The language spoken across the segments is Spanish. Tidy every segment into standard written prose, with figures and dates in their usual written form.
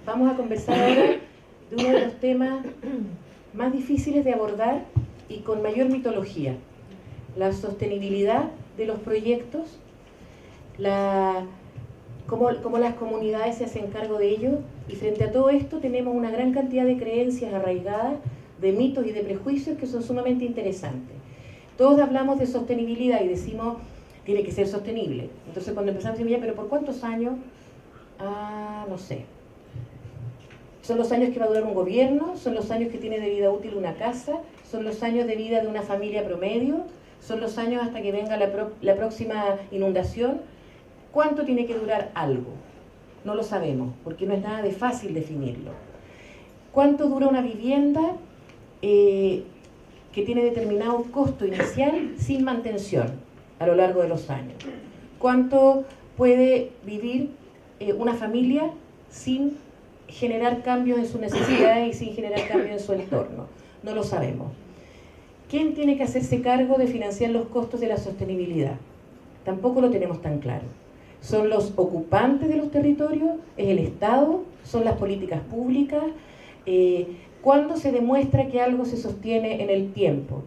Vamos a conversar ahora de uno de los temas más difíciles de abordar y con mayor mitología: la sostenibilidad de los proyectos, cómo las comunidades se hacen cargo de ellos, y frente a todo esto tenemos una gran cantidad de creencias arraigadas, de mitos y de prejuicios que son sumamente interesantes. Todos hablamos de sostenibilidad y decimos, tiene que ser sostenible. Entonces cuando empezamos a decir, pero ¿por cuántos años? No sé. Son los años que va a durar un gobierno, son los años que tiene de vida útil una casa, son los años de vida de una familia promedio, son los años hasta que venga la próxima inundación. ¿Cuánto tiene que durar algo? No lo sabemos, porque no es nada de fácil definirlo. ¿Cuánto dura una vivienda que tiene determinado costo inicial sin mantención a lo largo de los años? ¿Cuánto puede vivir una familia sin generar cambios en sus necesidades y sin generar cambios en su entorno? No lo sabemos. ¿Quién tiene que hacerse cargo de financiar los costos de la sostenibilidad? Tampoco lo tenemos tan claro. ¿Son los ocupantes de los territorios? ¿Es el Estado? ¿Son las políticas públicas? ¿Cuándo se demuestra que algo se sostiene en el tiempo?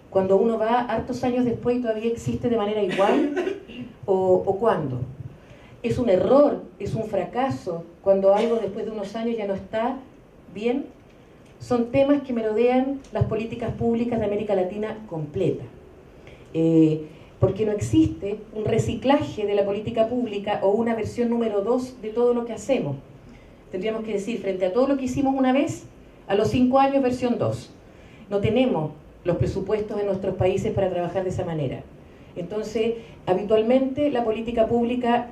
¿Cuando uno va hartos años después y todavía existe de manera igual? ¿O cuándo? ¿Es un error? ¿Es un fracaso? Cuando algo después de unos años ya no está bien. Son temas que merodean las políticas públicas de América Latina completa. Porque no existe un reciclaje de la política pública o una versión número 2 de todo lo que hacemos. Tendríamos que decir, frente a todo lo que hicimos una vez, a los 5 años versión 2. No tenemos los presupuestos en nuestros países para trabajar de esa manera. Entonces, habitualmente la política pública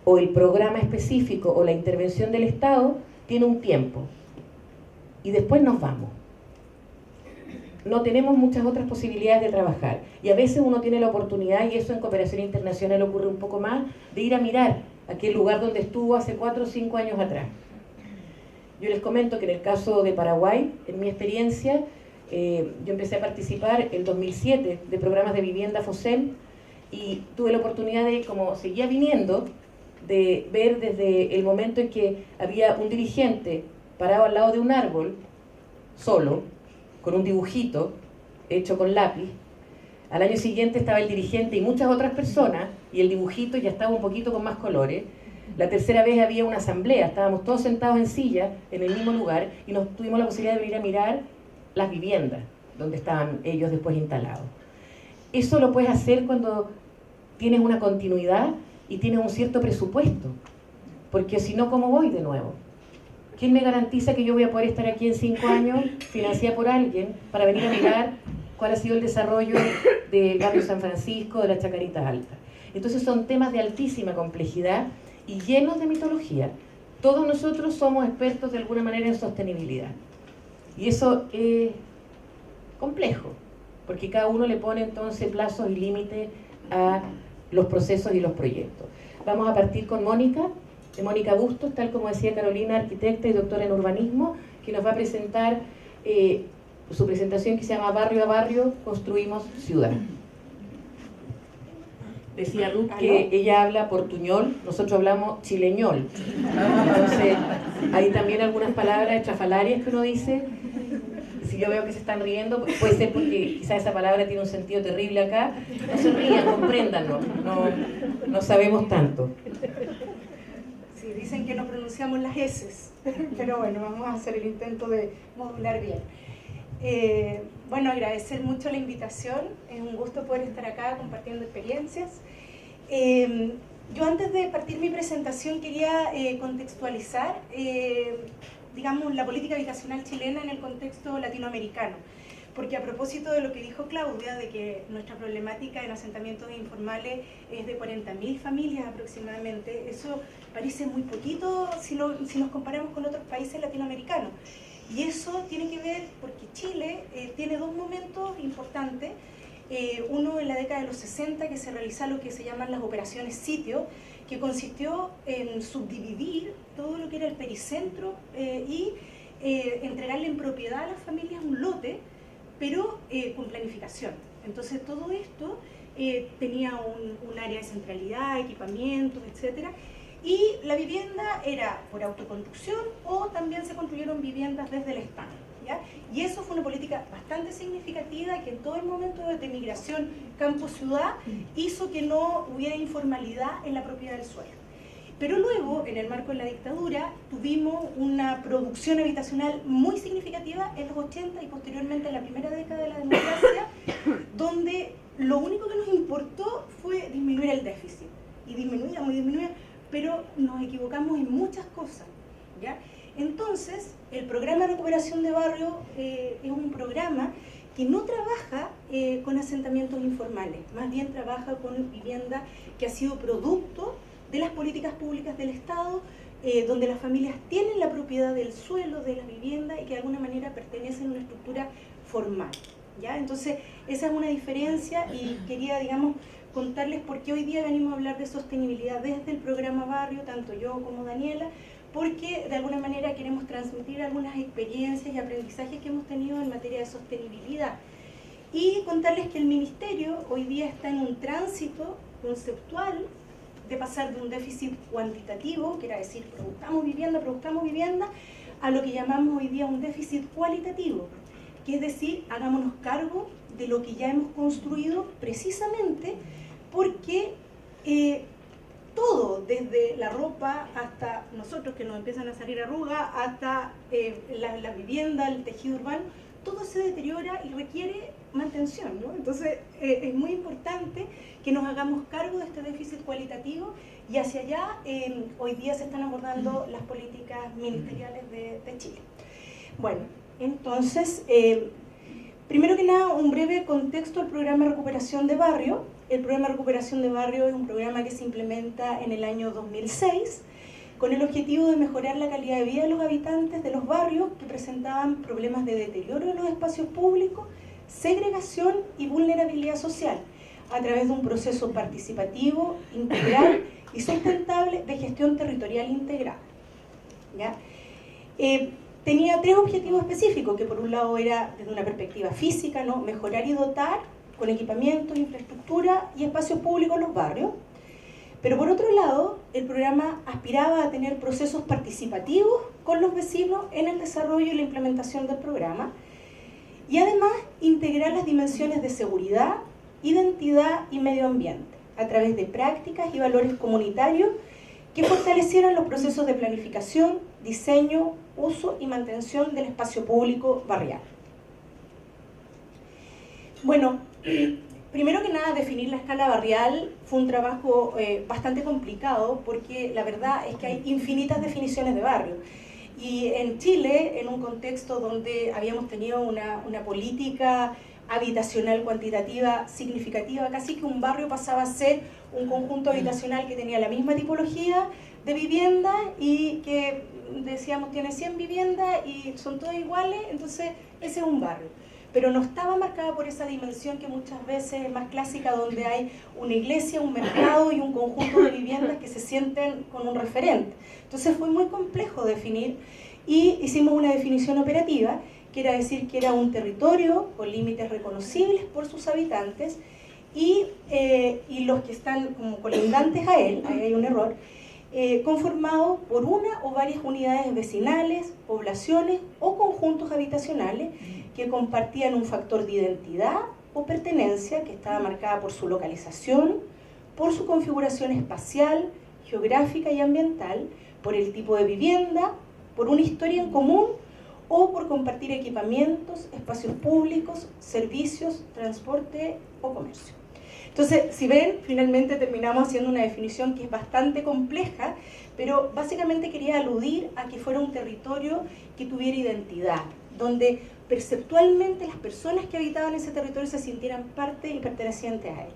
o el programa específico o la intervención del Estado tiene un tiempo y después nos vamos. No tenemos muchas otras posibilidades de trabajar y a veces uno tiene la oportunidad, y eso en cooperación internacional ocurre un poco más, de ir a mirar aquel lugar donde estuvo hace 4 o 5 años atrás. Yo les comento que en el caso de Paraguay, en mi experiencia, yo empecé a participar en 2007 de programas de vivienda FOSEM y tuve la oportunidad de, como seguía viniendo, de ver desde el momento en que había un dirigente parado al lado de un árbol, solo, con un dibujito hecho con lápiz. Al año siguiente estaba el dirigente y muchas otras personas, y el dibujito ya estaba un poquito con más colores. La tercera vez había una asamblea, estábamos todos sentados en sillas en el mismo lugar y nos tuvimos la posibilidad de venir a mirar las viviendas donde estaban ellos después instalados. Eso lo puedes hacer cuando tienes una continuidad y tienes un cierto presupuesto, porque si no, ¿cómo voy de nuevo? ¿Quién me garantiza que yo voy a poder estar aquí en 5 años, financiada por alguien, para venir a mirar cuál ha sido el desarrollo del barrio San Francisco, de las Chacaritas Altas? Entonces son temas de altísima complejidad y llenos de mitología. Todos nosotros somos expertos de alguna manera en sostenibilidad. Y eso es complejo, porque cada uno le pone entonces plazos y límites a los procesos y los proyectos. Vamos a partir con Mónica Bustos, tal como decía Carolina, arquitecta y doctora en urbanismo, que nos va a presentar su presentación que se llama Barrio a Barrio, Construimos Ciudad. Decía Ruth que ella habla portuñol, nosotros hablamos chileñol. Entonces, hay también algunas palabras estrafalarias que uno dice. Si yo veo que se están riendo, puede ser porque quizás esa palabra tiene un sentido terrible acá. No se rían, compréndanlo, no sabemos tanto. Sí, dicen que no pronunciamos las eses, pero bueno, vamos a hacer el intento de modular bien. Bueno, agradecer mucho la invitación, es un gusto poder estar acá compartiendo experiencias. Yo antes de partir mi presentación quería contextualizar digamos, la política habitacional chilena en el contexto latinoamericano, porque a propósito de lo que dijo Claudia, de que nuestra problemática en asentamientos informales es de 40.000 familias aproximadamente, eso parece muy poquito si nos comparamos con otros países latinoamericanos. Y eso tiene que ver porque Chile tiene 2 momentos importantes. Uno en la década de los 60, que se realizaron lo que se llaman las operaciones sitio, que consistió en subdividir todo lo que era el pericentro y entregarle en propiedad a las familias un lote, pero con planificación. Entonces todo esto tenía un área de centralidad, equipamientos, etcétera, Y la vivienda era por autoconstrucción o también se construyeron viviendas desde el Estado, ¿ya? Y eso fue una política bastante significativa que en todo el momento de migración campo-ciudad hizo que no hubiera informalidad en la propiedad del suelo. Pero luego, en el marco de la dictadura, tuvimos una producción habitacional muy significativa en los 80 y posteriormente en la primera década de la democracia, donde lo único que nos importó fue disminuir el déficit. Y disminuíamos, pero nos equivocamos en muchas cosas, ¿ya? Entonces, el programa de recuperación de barrio es un programa que no trabaja con asentamientos informales, más bien trabaja con vivienda que ha sido producto de las políticas públicas del Estado, donde las familias tienen la propiedad del suelo, de la vivienda y que de alguna manera pertenecen a una estructura formal, ¿ya? Entonces, esa es una diferencia y quería, digamos, contarles por qué hoy día venimos a hablar de sostenibilidad desde el programa Barrio, tanto yo como Daniela, porque de alguna manera queremos transmitir algunas experiencias y aprendizajes que hemos tenido en materia de sostenibilidad. Y contarles que el Ministerio hoy día está en un tránsito conceptual de pasar de un déficit cuantitativo, que era decir, produzcamos vivienda, a lo que llamamos hoy día un déficit cualitativo, que es decir, hagámonos cargo de lo que ya hemos construido precisamente porque todo, desde la ropa hasta nosotros que nos empiezan a salir arrugas, hasta la vivienda, el tejido urbano, todo se deteriora y requiere mantención, ¿no? Entonces es muy importante que nos hagamos cargo de este déficit cualitativo y hacia allá hoy día se están abordando las políticas ministeriales de Chile. Bueno, entonces, primero que nada, un breve contexto del programa de recuperación de barrio. El programa de recuperación de barrio es un programa que se implementa en el año 2006 con el objetivo de mejorar la calidad de vida de los habitantes de los barrios que presentaban problemas de deterioro de los espacios públicos, segregación y vulnerabilidad social, a través de un proceso participativo, integral y sustentable de gestión territorial integrada, ¿ya? Tenía tres objetivos específicos, que por un lado era desde una perspectiva física, ¿no? Mejorar y dotar con equipamientos, infraestructura y espacios públicos en los barrios. Pero por otro lado, el programa aspiraba a tener procesos participativos con los vecinos en el desarrollo y la implementación del programa, y además integrar las dimensiones de seguridad, identidad y medio ambiente, a través de prácticas y valores comunitarios que fortalecieran los procesos de planificación, diseño, uso y mantención del espacio público barrial. Bueno, primero que nada, definir la escala barrial fue un trabajo bastante complicado, porque la verdad es que hay infinitas definiciones de barrio. Y en Chile, en un contexto donde habíamos tenido una política habitacional cuantitativa significativa, casi que un barrio pasaba a ser un conjunto habitacional que tenía la misma tipología de vivienda y que decíamos tiene 100 viviendas y son todas iguales, entonces ese es un barrio. Pero no estaba marcada por esa dimensión que muchas veces es más clásica, donde hay una iglesia, un mercado y un conjunto de viviendas que se sienten con un referente. Entonces fue muy complejo definir y hicimos una definición operativa, que era decir que era un territorio con límites reconocibles por sus habitantes y los que están como colindantes a él, ahí hay un error, conformado por una o varias unidades vecinales, poblaciones o conjuntos habitacionales que compartían un factor de identidad o pertenencia que estaba marcada por su localización, por su configuración espacial, geográfica y ambiental, por el tipo de vivienda, por una historia en común o por compartir equipamientos, espacios públicos, servicios, transporte o comercio. Entonces, si ven, finalmente terminamos haciendo una definición que es bastante compleja, pero básicamente quería aludir a que fuera un territorio que tuviera identidad, donde perceptualmente las personas que habitaban ese territorio se sintieran parte y pertenecientes a él.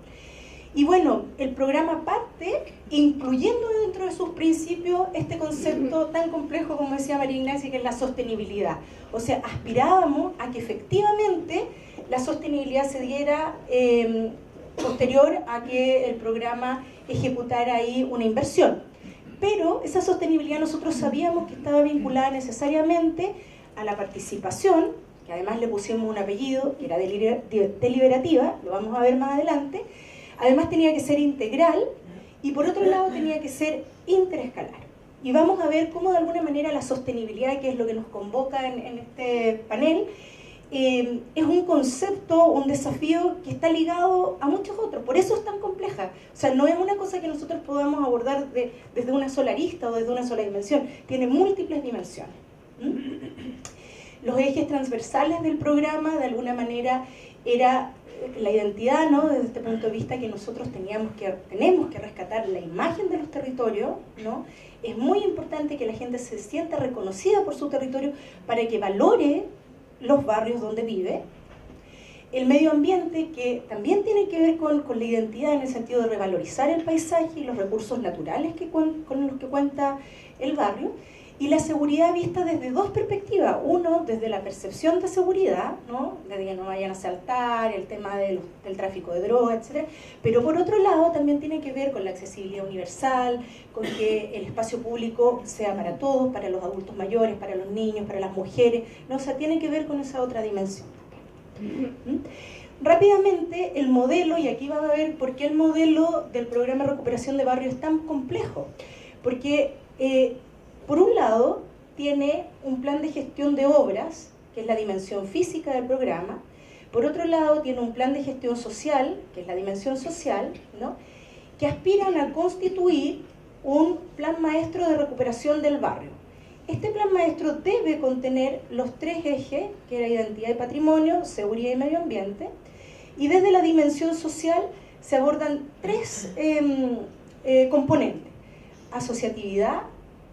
Y bueno, el programa parte incluyendo dentro de sus principios este concepto tan complejo, como decía María Ignacia, que es la sostenibilidad. O sea, aspirábamos a que efectivamente la sostenibilidad se diera posterior a que el programa ejecutara ahí una inversión. Pero esa sostenibilidad nosotros sabíamos que estaba vinculada necesariamente a la participación, que además le pusimos un apellido, que era deliberativa, lo vamos a ver más adelante. Además tenía que ser integral y por otro lado tenía que ser interescalar. Y vamos a ver cómo de alguna manera la sostenibilidad, que es lo que nos convoca en este panel, es un concepto, un desafío que está ligado a muchos otros. Por eso es tan compleja. O sea, no es una cosa que nosotros podamos abordar desde una sola arista o desde una sola dimensión. Tiene múltiples dimensiones. Los ejes transversales del programa, de alguna manera, era la identidad, ¿no? Desde este punto de vista que nosotros tenemos que rescatar la imagen de los territorios, ¿no? Es muy importante que la gente se sienta reconocida por su territorio para que valore los barrios donde vive. El medio ambiente, que también tiene que ver con la identidad en el sentido de revalorizar el paisaje y los recursos naturales con los que cuenta el barrio. Y la seguridad vista desde dos perspectivas. Uno, desde la percepción de seguridad, ¿no? Desde que no vayan a asaltar, el tema del tráfico de drogas, etc. Pero por otro lado también tiene que ver con la accesibilidad universal, con que el espacio público sea para todos, para los adultos mayores, para los niños, para las mujeres, ¿no? O sea, tiene que ver con esa otra dimensión. Rápidamente, el modelo, y aquí van a ver por qué el modelo del programa de recuperación de barrio es tan complejo. Porque por un lado, tiene un plan de gestión de obras, que es la dimensión física del programa. Por otro lado, tiene un plan de gestión social, que es la dimensión social, ¿no? Que aspiran a constituir un plan maestro de recuperación del barrio. Este plan maestro debe contener los tres ejes, que era identidad y patrimonio, seguridad y medio ambiente. Y desde la dimensión social se abordan tres componentes: asociatividad,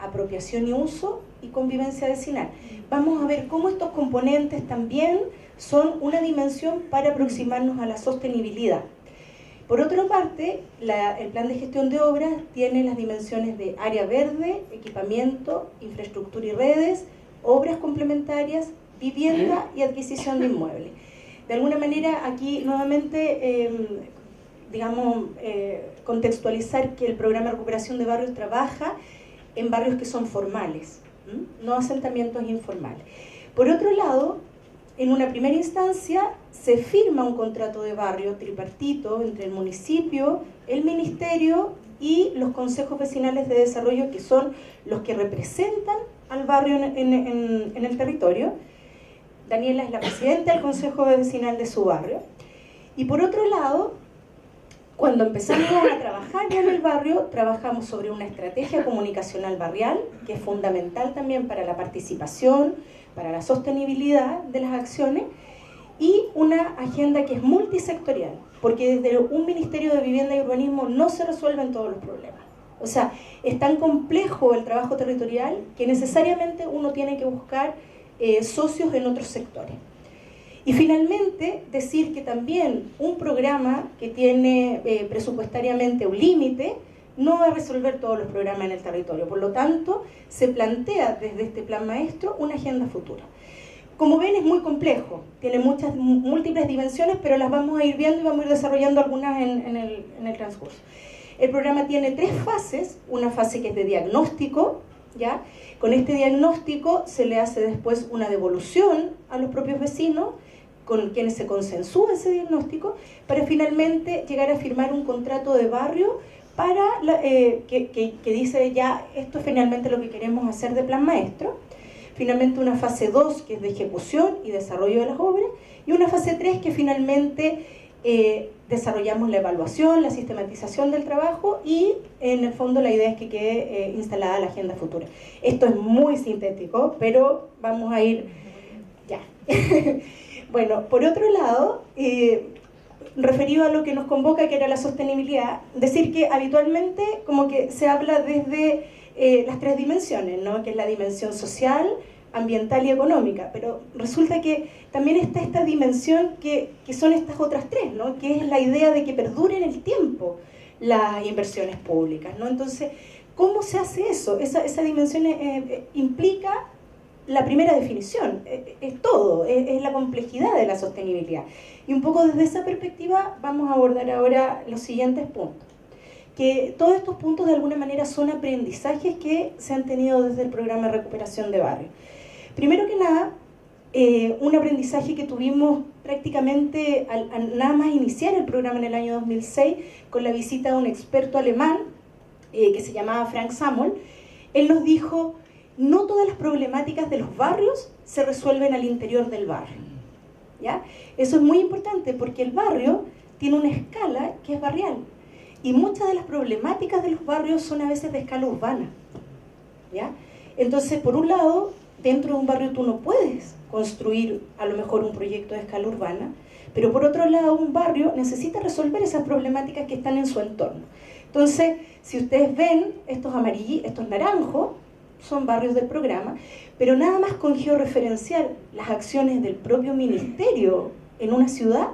apropiación y uso, y convivencia vecinal. Vamos a ver cómo estos componentes también son una dimensión para aproximarnos a la sostenibilidad. Por otra parte, el plan de gestión de obras tiene las dimensiones de área verde, equipamiento, infraestructura y redes, obras complementarias, vivienda y adquisición de inmuebles. De alguna manera, aquí nuevamente, contextualizar que el programa de recuperación de barrios trabaja en barrios que son formales, no asentamientos informales. Por otro lado, en una primera instancia se firma un contrato de barrio tripartito entre el municipio, el ministerio y los consejos vecinales de desarrollo, que son los que representan al barrio en el territorio. Daniela es la presidenta del consejo vecinal de su barrio. Y por otro lado, cuando empezamos a trabajar ya en el barrio, trabajamos sobre una estrategia comunicacional barrial, que es fundamental también para la participación, para la sostenibilidad de las acciones, y una agenda que es multisectorial, porque desde un Ministerio de Vivienda y Urbanismo no se resuelven todos los problemas. O sea, es tan complejo el trabajo territorial que necesariamente uno tiene que buscar socios en otros sectores. Y finalmente, decir que también un programa que tiene presupuestariamente un límite no va a resolver todos los programas en el territorio. Por lo tanto, se plantea desde este plan maestro una agenda futura. Como ven, es muy complejo, tiene múltiples dimensiones, pero las vamos a ir viendo y vamos a ir desarrollando algunas en el transcurso. El programa tiene tres fases: una fase que es de diagnóstico, ¿ya? Con este diagnóstico se le hace después una devolución a los propios vecinos, con quienes se consensúa ese diagnóstico, para finalmente llegar a firmar un contrato de barrio para que dice ya esto es finalmente lo que queremos hacer de plan maestro. Finalmente una fase 2 que es de ejecución y desarrollo de las obras, y una fase 3 que finalmente desarrollamos la evaluación, la sistematización del trabajo, y en el fondo la idea es que quede instalada la agenda futura. Esto es muy sintético, pero vamos a ir ya. Bueno, por otro lado, referido a lo que nos convoca, que era la sostenibilidad, decir que habitualmente como que se habla desde las tres dimensiones, ¿no? Que es la dimensión social, ambiental y económica, pero resulta que también está esta dimensión que son estas otras tres, ¿no? Que es la idea de que perduren el tiempo las inversiones públicas, ¿no? Entonces, ¿cómo se hace eso? Esa dimensión implica la primera definición, es todo, es la complejidad de la sostenibilidad. Y un poco desde esa perspectiva vamos a abordar ahora los siguientes puntos. Que todos estos puntos de alguna manera son aprendizajes que se han tenido desde el programa de recuperación de barrio. Primero que nada, un aprendizaje que tuvimos prácticamente al nada más iniciar el programa en el año 2006, con la visita de un experto alemán, que se llamaba Frank Samuel, él nos dijo: no todas las problemáticas de los barrios se resuelven al interior del barrio, ¿ya? Eso es muy importante porque el barrio tiene una escala que es barrial y muchas de las problemáticas de los barrios son a veces de escala urbana, ¿ya? Entonces, por un lado, dentro de un barrio tú no puedes construir a lo mejor un proyecto de escala urbana, pero por otro lado un barrio necesita resolver esas problemáticas que están en su entorno. Entonces, si ustedes ven estos naranjos, son barrios del programa, pero nada más con georreferenciar las acciones del propio ministerio en una ciudad,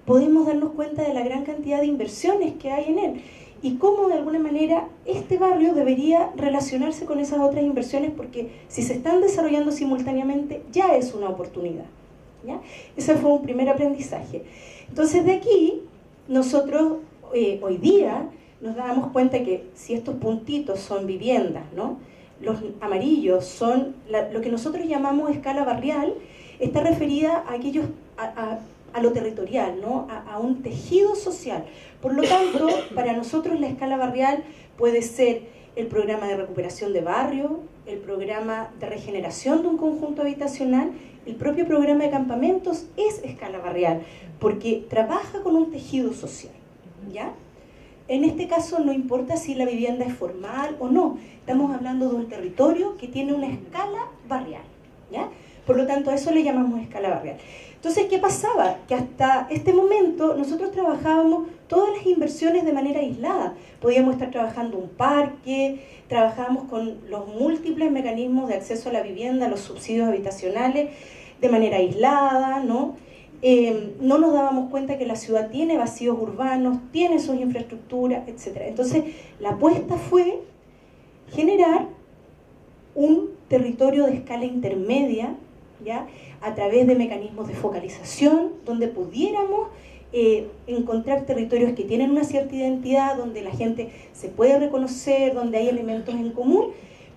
podemos darnos cuenta de la gran cantidad de inversiones que hay en él y cómo de alguna manera este barrio debería relacionarse con esas otras inversiones, porque si se están desarrollando simultáneamente ya es una oportunidad, ¿ya? Ese fue un primer aprendizaje. Entonces, de aquí nosotros hoy día nos damos cuenta que si estos puntitos son viviendas, ¿no?, los amarillos son lo que nosotros llamamos escala barrial, está referida a aquellos a lo territorial, ¿no?, a un tejido social. Por lo tanto, para nosotros la escala barrial puede ser el programa de recuperación de barrio, el programa de regeneración de un conjunto habitacional, el propio programa de campamentos es escala barrial, porque trabaja con un tejido social, ¿ya? En este caso no importa si la vivienda es formal o no, estamos hablando de un territorio que tiene una escala barrial, ¿ya? Por lo tanto, a eso le llamamos escala barrial. Entonces, ¿qué pasaba? Que hasta este momento nosotros trabajábamos todas las inversiones de manera aislada. Podíamos estar trabajando un parque, trabajábamos con los múltiples mecanismos de acceso a la vivienda, los subsidios habitacionales, de manera aislada, ¿no? No nos dábamos cuenta que la ciudad tiene vacíos urbanos, tiene sus infraestructuras, etc. Entonces, la apuesta fue generar un territorio de escala intermedia, ¿ya?, a través de mecanismos de focalización, donde pudiéramos encontrar territorios que tienen una cierta identidad, donde la gente se puede reconocer, donde hay elementos en común,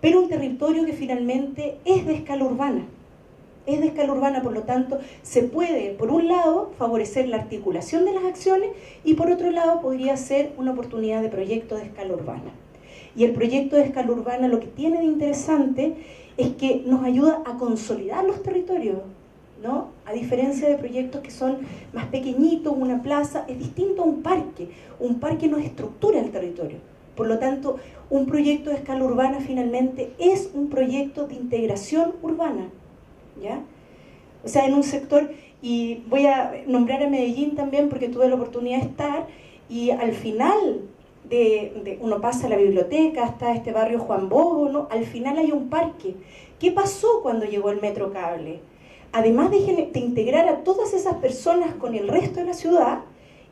pero un territorio que finalmente es de escala urbana. Es de escala urbana, por lo tanto, se puede, por un lado, favorecer la articulación de las acciones y por otro lado podría ser una oportunidad de proyecto de escala urbana. Y el proyecto de escala urbana lo que tiene de interesante es que nos ayuda a consolidar los territorios, ¿no? A diferencia de proyectos que son más pequeñitos, una plaza, es distinto a un parque no estructura el territorio. Por lo tanto, un proyecto de escala urbana finalmente es un proyecto de integración urbana, ¿ya? O sea, en un sector, y voy a nombrar a Medellín también porque tuve la oportunidad de estar, y al final uno pasa a la biblioteca, hasta este barrio Juan Bogo, ¿no? Al final hay un parque. ¿Qué pasó cuando llegó el metro cable? Además de integrar a todas esas personas con el resto de la ciudad,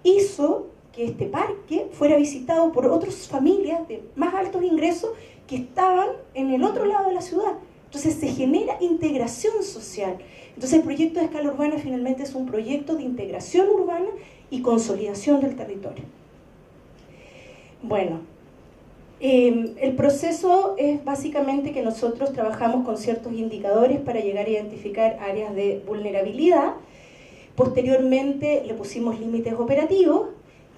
hizo que este parque fuera visitado por otras familias de más altos ingresos que estaban en el otro lado de la ciudad. Entonces se genera integración social. Entonces el proyecto de escala urbana finalmente es un proyecto de integración urbana y consolidación del territorio. Bueno, el proceso es básicamente que nosotros trabajamos con ciertos indicadores para llegar a identificar áreas de vulnerabilidad. Posteriormente le pusimos límites operativos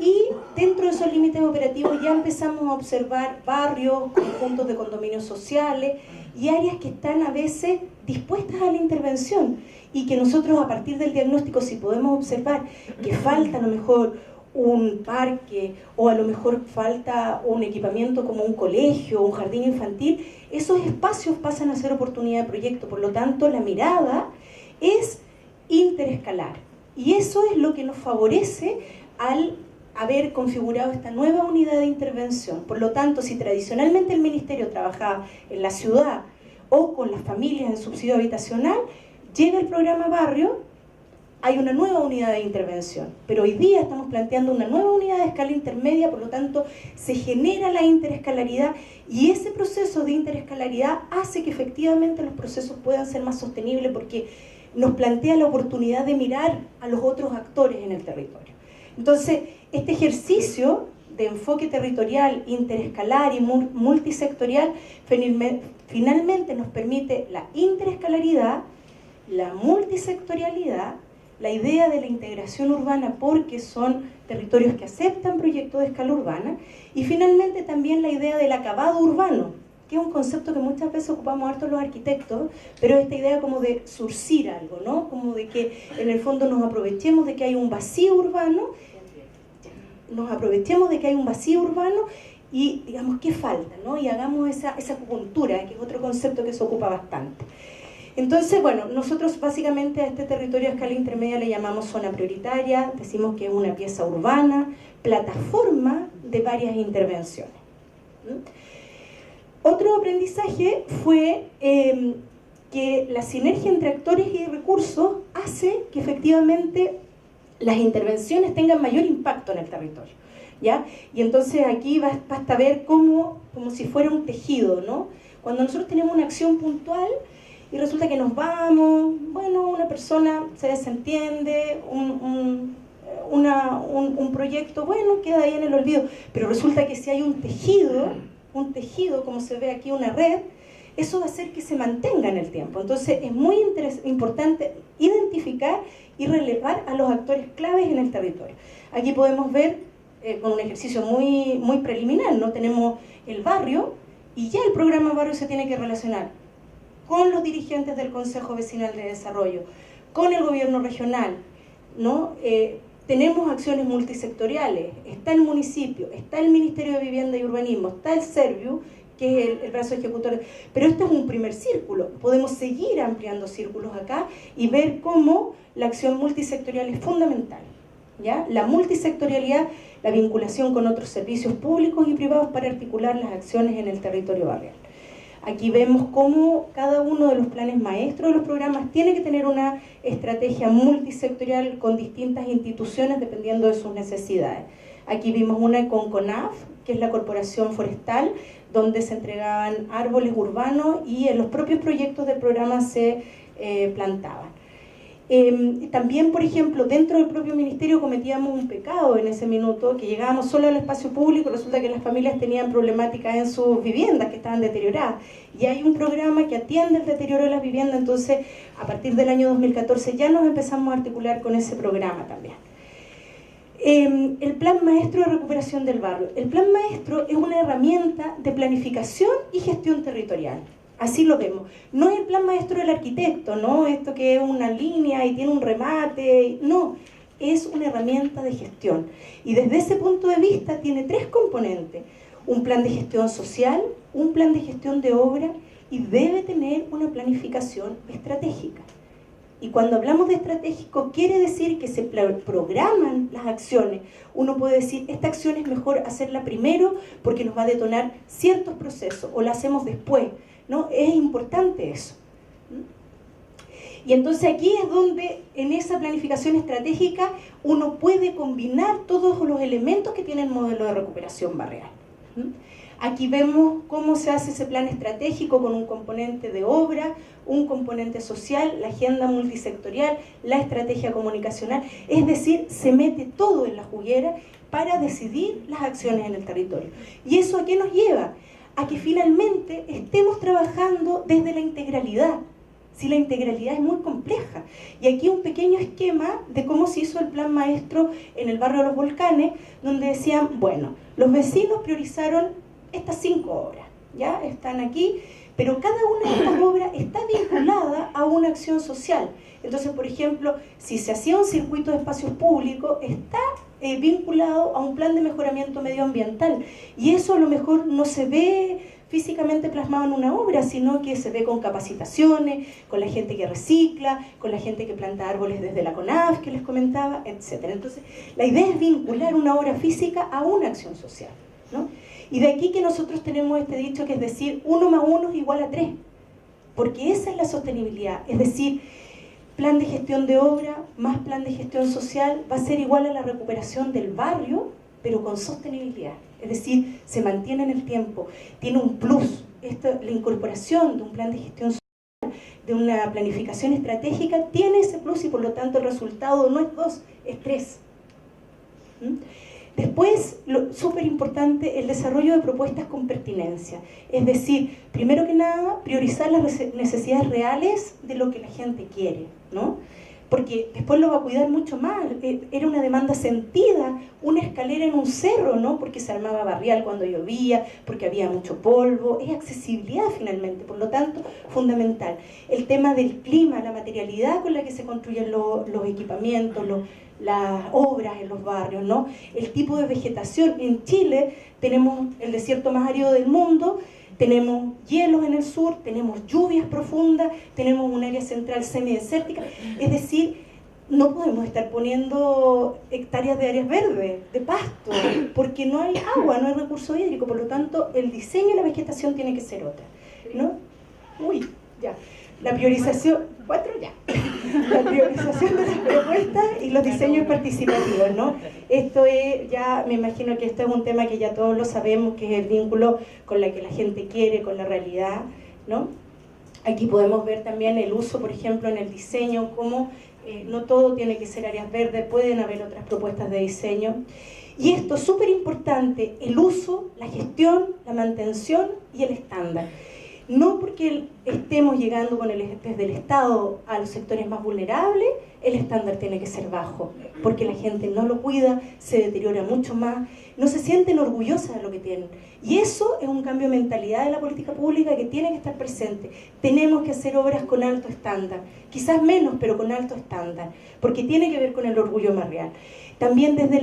y dentro de esos límites operativos ya empezamos a observar barrios, conjuntos de condominios sociales y áreas que están a veces dispuestas a la intervención y que nosotros a partir del diagnóstico, si podemos observar que falta a lo mejor un parque o a lo mejor falta un equipamiento como un colegio o un jardín infantil, esos espacios pasan a ser oportunidad de proyecto. Por lo tanto, la mirada es interescalar y eso es lo que nos favorece al haber configurado esta nueva unidad de intervención. Por lo tanto, si tradicionalmente el Ministerio trabajaba en la ciudad o con las familias en subsidio habitacional, llega el programa Barrio, hay una nueva unidad de intervención, pero hoy día estamos planteando una nueva unidad de escala intermedia, por lo tanto se genera la interescalaridad y ese proceso de interescalaridad hace que efectivamente los procesos puedan ser más sostenibles porque nos plantea la oportunidad de mirar a los otros actores en el territorio. Entonces, este ejercicio de enfoque territorial, interescalar y multisectorial finalmente nos permite la interescalaridad, la multisectorialidad la idea de la integración urbana porque son territorios que aceptan proyectos de escala urbana, y finalmente también la idea del acabado urbano, que es un concepto que muchas veces ocupamos harto los arquitectos, pero esta idea como de surcir algo, ¿no? Como de que en el fondo nos aprovechemos de que hay un vacío urbano, y digamos, ¿qué falta? ¿No? Y hagamos esa acupuntura, que es otro concepto que se ocupa bastante. Entonces, bueno, nosotros básicamente a este territorio a escala intermedia le llamamos zona prioritaria, decimos que es una pieza urbana, plataforma de varias intervenciones. Otro aprendizaje fue que la sinergia entre actores y recursos hace que efectivamente las intervenciones tengan mayor impacto en el territorio, ¿ya? Y entonces aquí basta ver como si fuera un tejido, ¿no? Cuando nosotros tenemos una acción puntual y resulta que nos vamos, bueno, una persona se desentiende, un proyecto, bueno, queda ahí en el olvido, pero resulta que si hay un tejido, como se ve aquí, una red, eso va a hacer que se mantenga en el tiempo. Entonces es muy importante identificar y relevar a los actores claves en el territorio. Aquí podemos ver, con un ejercicio muy, muy preliminar, ¿no? Tenemos el barrio, y ya el programa barrio se tiene que relacionar con los dirigentes del Consejo Vecinal de Desarrollo, con el gobierno regional, ¿no? Tenemos acciones multisectoriales, está el municipio, está el Ministerio de Vivienda y Urbanismo, está el Serviu, que es el brazo ejecutor, pero este es un primer círculo. Podemos seguir ampliando círculos acá y ver cómo la acción multisectorial es fundamental, ¿ya? La multisectorialidad, la vinculación con otros servicios públicos y privados para articular las acciones en el territorio barrial. Aquí vemos cómo cada uno de los planes maestros de los programas tiene que tener una estrategia multisectorial con distintas instituciones dependiendo de sus necesidades. Aquí vimos una con CONAF, que es la Corporación Forestal, donde se entregaban árboles urbanos y en los propios proyectos del programa se plantaban. También, por ejemplo, dentro del propio ministerio cometíamos un pecado en ese minuto, que llegábamos solo al espacio público, resulta que las familias tenían problemáticas en sus viviendas que estaban deterioradas, y hay un programa que atiende el deterioro de las viviendas. Entonces a partir del año 2014 ya nos empezamos a articular con ese programa también. El Plan Maestro de Recuperación del Barrio. El Plan Maestro es una herramienta de planificación y gestión territorial. Así lo vemos. No es el plan maestro del arquitecto, ¿no? Esto que es una línea y tiene un remate. No, es una herramienta de gestión. Y desde ese punto de vista tiene tres componentes. Un plan de gestión social, un plan de gestión de obra y debe tener una planificación estratégica. Y cuando hablamos de estratégico, quiere decir que se programan las acciones. Uno puede decir, esta acción es mejor hacerla primero porque nos va a detonar ciertos procesos, o la hacemos después, ¿no? Es importante eso. Y entonces aquí es donde en esa planificación estratégica uno puede combinar todos los elementos que tiene el modelo de recuperación barrial. Aquí vemos cómo se hace ese plan estratégico con un componente de obra, un componente social, la agenda multisectorial, la estrategia comunicacional, es decir, se mete todo en la juguera para decidir las acciones en el territorio. ¿Y eso a qué nos lleva? A que finalmente estemos trabajando desde la integralidad. Si la integralidad es muy compleja. Y aquí un pequeño esquema de cómo se hizo el plan maestro en el barrio de Los Volcanes, donde decían, bueno, los vecinos priorizaron estas 5 obras, ¿ya? Están aquí, pero cada una de estas obras está vinculada a una acción social. Entonces, por ejemplo, si se hacía un circuito de espacios públicos, está vinculado a un plan de mejoramiento medioambiental, y eso a lo mejor no se ve físicamente plasmado en una obra, sino que se ve con capacitaciones, con la gente que recicla, con la gente que planta árboles desde la CONAF que les comentaba, etc. Entonces, la idea es vincular una obra física a una acción social, ¿no? Y de aquí que nosotros tenemos este dicho que es decir, 1 más 1 es igual a 3, porque esa es la sostenibilidad, es decir, plan de gestión de obra más plan de gestión social va a ser igual a la recuperación del barrio, pero con sostenibilidad. Es decir, se mantiene en el tiempo, tiene un plus. La incorporación de un plan de gestión social, de una planificación estratégica, tiene ese plus y por lo tanto el resultado no es 2, es 3. Después, súper importante, el desarrollo de propuestas con pertinencia. Es decir, primero que nada, priorizar las necesidades reales de lo que la gente quiere, ¿no? porque después lo va a cuidar mucho más. Era una demanda sentida, una escalera en un cerro, ¿no? Porque se armaba barrial cuando llovía, porque había mucho polvo. Es accesibilidad finalmente, por lo tanto, fundamental. El tema del clima, la materialidad con la que se construyen los equipamientos, las obras en los barrios, ¿no? El tipo de vegetación. En Chile tenemos el desierto más árido del mundo, tenemos hielos en el sur, tenemos lluvias profundas, tenemos un área central semidesértica, es decir, no podemos estar poniendo hectáreas de áreas verdes, de pasto, porque no hay agua, no hay recurso hídrico, por lo tanto el diseño de la vegetación tiene que ser otra, ¿no? Uy, ya. La priorización, 4 ya. La priorización de las propuestas y los diseños participativos, ¿no? Esto es, ya me imagino que esto es un tema que ya todos lo sabemos, que es el vínculo con la que la gente quiere, con la realidad, ¿no? Aquí podemos ver también el uso, por ejemplo, en el diseño, cómo no todo tiene que ser áreas verdes, pueden haber otras propuestas de diseño. Y esto es súper importante, el uso, la gestión, la mantención y el estándar. No porque estemos llegando desde el Estado a los sectores más vulnerables, el estándar tiene que ser bajo, porque la gente no lo cuida, se deteriora mucho más, no se sienten orgullosas de lo que tienen. Y eso es un cambio de mentalidad de la política pública que tiene que estar presente. Tenemos que hacer obras con alto estándar, quizás menos, pero con alto estándar, porque tiene que ver con el orgullo más real. También desde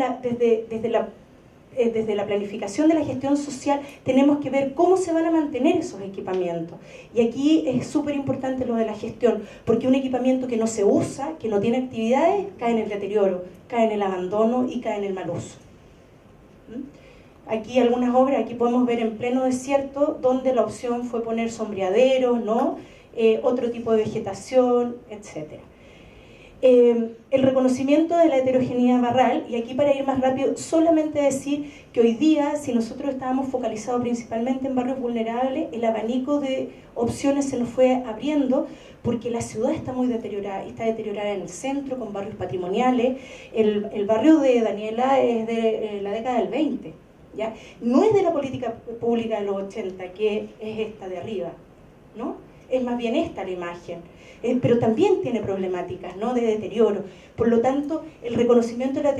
la planificación de la gestión social tenemos que ver cómo se van a mantener esos equipamientos. Y aquí es súper importante lo de la gestión, porque un equipamiento que no se usa, que no tiene actividades, cae en el deterioro, cae en el abandono y cae en el mal uso. Aquí algunas obras, aquí podemos ver en pleno desierto, donde la opción fue poner sombreaderos, ¿no? Otro tipo de vegetación, etc. El reconocimiento de la heterogeneidad barrial, y aquí para ir más rápido, solamente decir que hoy día, si nosotros estábamos focalizados principalmente en barrios vulnerables, el abanico de opciones se nos fue abriendo, porque la ciudad está muy deteriorada, y está deteriorada en el centro, con barrios patrimoniales. El barrio de Daniela es de la década del 20, ¿ya? No es de la política pública de los 80, que es esta de arriba, ¿no? Es más bien esta la imagen. Pero también tiene problemáticas, ¿no?, de deterioro. Por lo tanto, el reconocimiento de la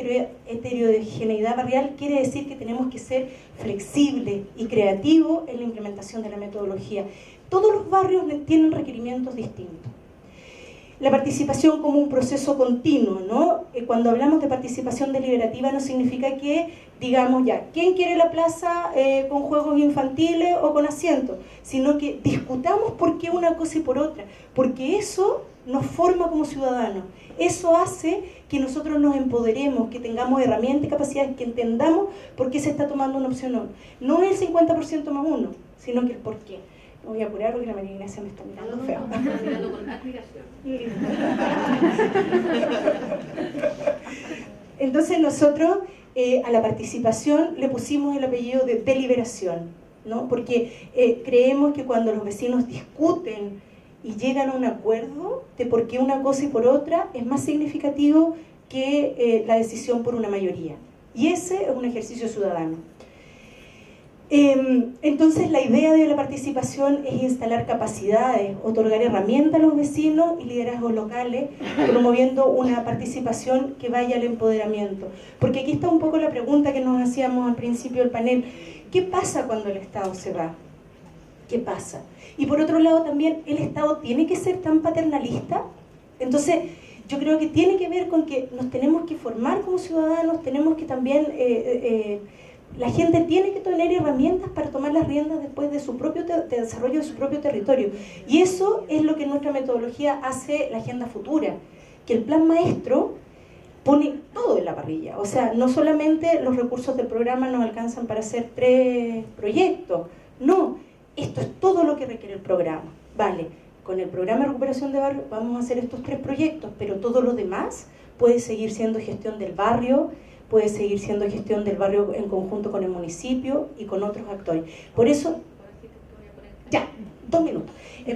heterogeneidad barrial quiere decir que tenemos que ser flexibles y creativos en la implementación de la metodología. Todos los barrios tienen requerimientos distintos. La participación como un proceso continuo, ¿no? Cuando hablamos de participación deliberativa no significa que digamos ya, ¿quién quiere la plaza con juegos infantiles o con asientos? Sino que discutamos por qué una cosa y por otra, porque eso nos forma como ciudadanos. Eso hace que nosotros nos empoderemos, que tengamos herramientas y capacidades, que entendamos por qué se está tomando una opción o no. No es el 50% más uno, sino que el por qué. Me voy a apurar porque la María Ignacia me está mirando feo. Me está mirando con admiración. Entonces nosotros a la participación le pusimos el apellido de deliberación, ¿no? Porque creemos que cuando los vecinos discuten y llegan a un acuerdo de por qué una cosa y por otra, es más significativo que la decisión por una mayoría. Y ese es un ejercicio ciudadano. Entonces la idea de la participación es instalar capacidades, otorgar herramientas a los vecinos y liderazgos locales, promoviendo una participación que vaya al empoderamiento. Porque aquí está un poco la pregunta que nos hacíamos al principio del panel: ¿qué pasa cuando el Estado se va? ¿Qué pasa? Y por otro lado también, ¿el Estado tiene que ser tan paternalista? Entonces yo creo que tiene que ver con que nos tenemos que formar como ciudadanos, tenemos que también... la gente tiene que tener herramientas para tomar las riendas después de su propio desarrollo de su propio territorio. Y eso es lo que en nuestra metodología hace la agenda futura, que el plan maestro pone todo en la parrilla. O sea, no solamente los recursos del programa nos alcanzan para hacer 3 proyectos, no, esto es todo lo que requiere el programa. Vale, con el programa de recuperación de barrio vamos a hacer estos 3 proyectos, pero todo lo demás puede seguir siendo gestión del barrio, puede seguir siendo gestión del barrio en conjunto con el municipio y con otros actores. Por eso, ya, 2 minutos.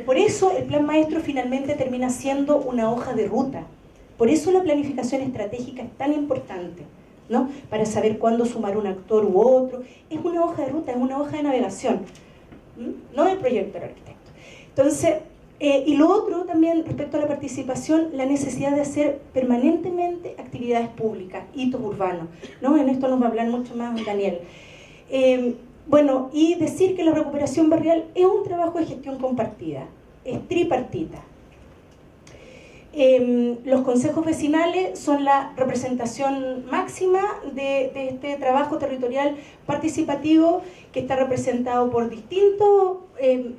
Por eso el plan maestro finalmente termina siendo una hoja de ruta. Por eso la planificación estratégica es tan importante, ¿no? Para saber cuándo sumar un actor u otro. Es una hoja de ruta, es una hoja de navegación, no el proyecto del arquitecto. Entonces, Y lo otro también respecto a la participación, la necesidad de hacer permanentemente actividades públicas, hitos urbanos, ¿no? En esto nos va a hablar mucho más Daniel. Bueno, y decir que la recuperación barrial es un trabajo de gestión compartida, es tripartita. Los consejos vecinales son la representación máxima de este trabajo territorial participativo que está representado por distintos,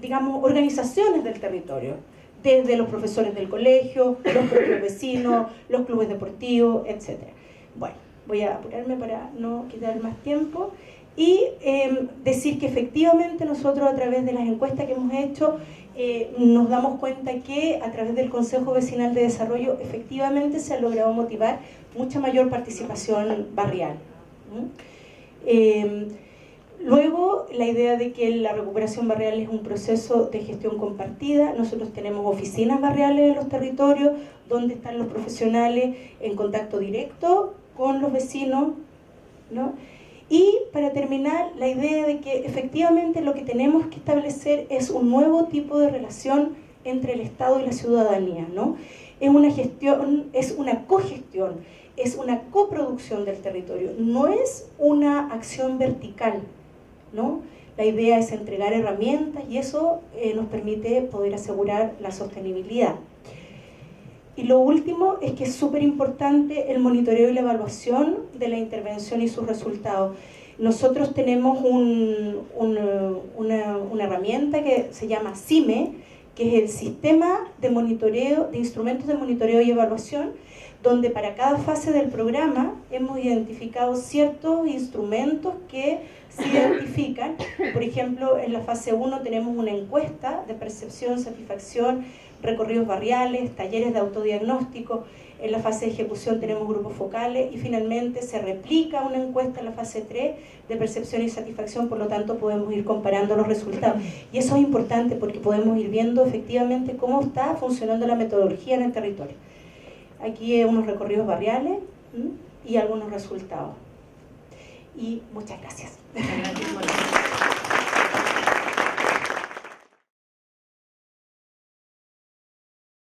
digamos, organizaciones del territorio, desde los profesores del colegio, los propios vecinos, los clubes deportivos, etc. Bueno, voy a apurarme para no quitar más tiempo y decir que efectivamente nosotros a través de las encuestas que hemos hecho nos damos cuenta que a través del Consejo Vecinal de Desarrollo efectivamente se ha logrado motivar mucha mayor participación barrial. Luego, la idea de que la recuperación barrial es un proceso de gestión compartida. Nosotros tenemos oficinas barriales en los territorios donde están los profesionales en contacto directo con los vecinos, ¿no? Y para terminar, la idea de que efectivamente lo que tenemos que establecer es un nuevo tipo de relación entre el Estado y la ciudadanía, ¿no? Es una gestión, es una cogestión, es una coproducción del territorio, no es una acción vertical, ¿no? La idea es entregar herramientas y eso nos permite poder asegurar la sostenibilidad. Y lo último es que es súper importante el monitoreo y la evaluación de la intervención y sus resultados. Nosotros tenemos una herramienta que se llama CIME, que es el Sistema de Monitoreo, de Instrumentos de Monitoreo y Evaluación, donde para cada fase del programa hemos identificado ciertos instrumentos que se identifican. Por ejemplo, en la fase 1 tenemos una encuesta de percepción, satisfacción, recorridos barriales, talleres de autodiagnóstico. En la fase de ejecución tenemos grupos focales y finalmente se replica una encuesta en la fase 3 de percepción y satisfacción, por lo tanto podemos ir comparando los resultados. Y eso es importante porque podemos ir viendo efectivamente cómo está funcionando la metodología en el territorio. Aquí hay unos recorridos barriales y algunos resultados. Y muchas gracias. Muchas gracias, Mónica.